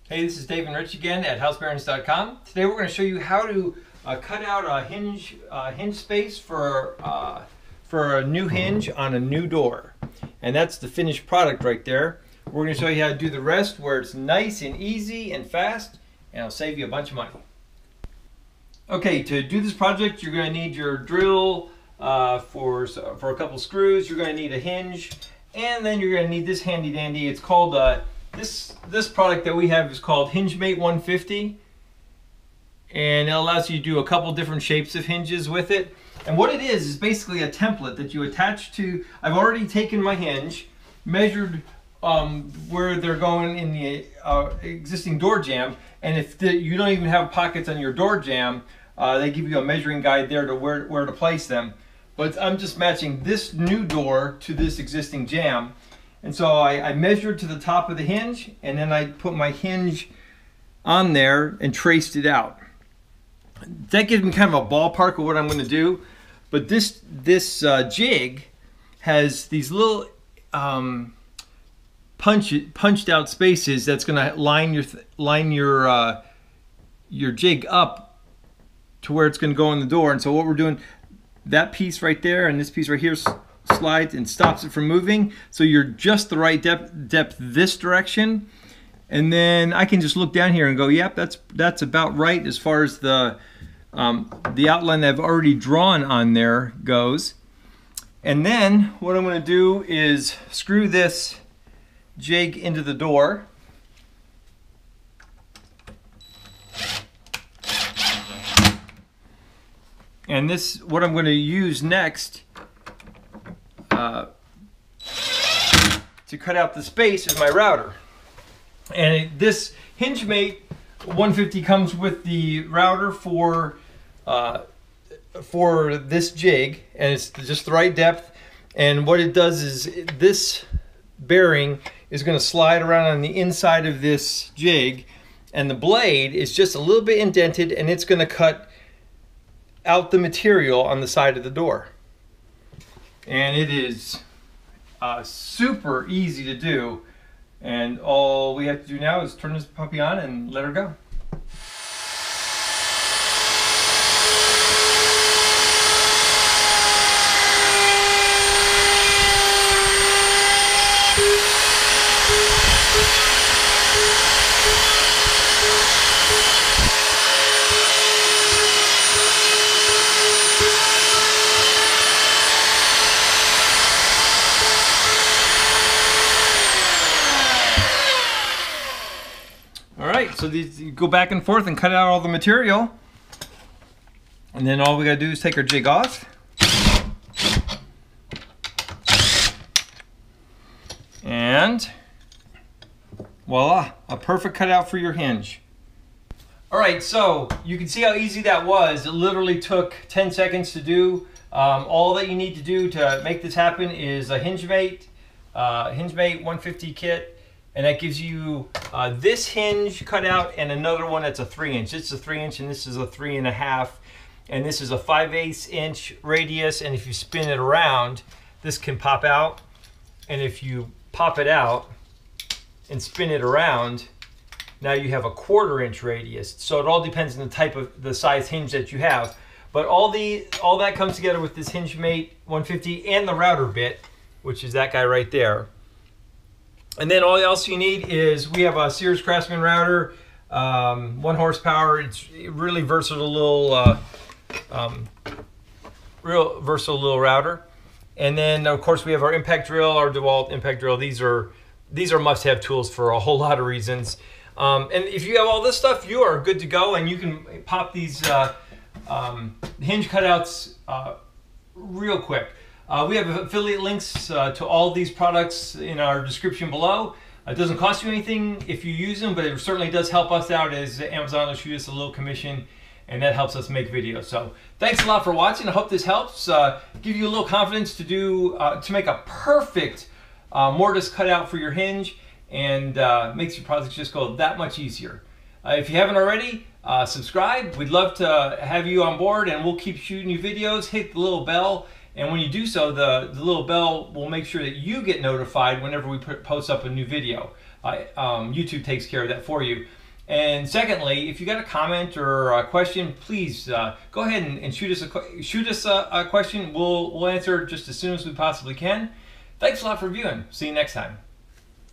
Hey, this is Dave and Rich again at housebearings.com. Today we're going to show you how to cut out a hinge space for a new hinge on a new door. And that's the finished product right there. We're going to show you how to do the rest where it's nice and easy and fast, and it'll save you a bunch of money. Okay, to do this project you're going to need your drill for a couple screws. You're going to need a hinge, and then you're going to need this handy dandy. It's called this product that we have is called Hingemate 150, and it allows you to do a couple different shapes of hinges with it. And what it is basically a template that you attach to. I've already taken my hinge, measured where they're going in the existing door jamb, and if you don't even have pockets on your door jamb, they give you a measuring guide there to where to place them. But I'm just matching this new door to this existing jamb. And so I measured to the top of the hinge, and then I put my hinge on there and traced it out. That gives me kind of a ballpark of what I'm going to do. But this jig has these little punched out spaces that's going to line your jig up to where it's going to go in the door. And so what we're doing, that piece right there and this piece right here slides and stops it from moving, so you're just the right depth this direction. And then I can just look down here and go, yep, that's about right as far as the outline that I've already drawn on there goes. And then what I'm going to do is screw this jig into the door. And this, what I'm going to use next to cut out the space is my router. And this Hingemate 150 comes with the router for this jig, and it's just the right depth. And what it does is this bearing is going to slide around on the inside of this jig, and the blade is just a little bit indented, and it's going to cut out the material on the side of the door. And it is super easy to do, and all we have to do now is turn this puppy on and let her go. Alright, so you go back and forth and cut out all the material, and then all we gotta do is take our jig off, and voila, a perfect cutout for your hinge. Alright, so you can see how easy that was. It literally took 10 seconds to do. All that you need to do to make this happen is a Hingemate 150 kit. And that gives you this hinge cut out and another one that's a 3-inch. This is a 3-inch and this is a 3.5. And this is a 5/8 inch radius. And if you spin it around, this can pop out. And if you pop it out and spin it around, now you have a 1/4 inch radius. So it all depends on the type of the size hinge that you have. But all that comes together with this Hingemate 150 and the router bit, which is that guy right there. And then all else you need is, we have a Sears Craftsman router, 1 horsepower. It's really versatile little router. And then of course we have our impact drill, our Dewalt impact drill. These are must-have tools for a whole lot of reasons. And if you have all this stuff, you are good to go, and you can pop these hinge cutouts real quick. We have affiliate links to all these products in our description below. It doesn't cost you anything if you use them, but it certainly does help us out, as Amazon will shoot us a little commission, and that helps us make videos. So thanks a lot for watching. I hope this helps give you a little confidence to make a perfect mortise cutout for your hinge, and makes your projects just go that much easier. If you haven't already, subscribe. We'd love to have you on board, and we'll keep shooting you videos. Hit the little bell, and when you do so, the little bell will make sure that you get notified whenever we post up a new video. YouTube takes care of that for you. And secondly, if you got a comment or a question, please go ahead and shoot us a question. We'll answer just as soon as we possibly can. Thanks a lot for viewing. See you next time.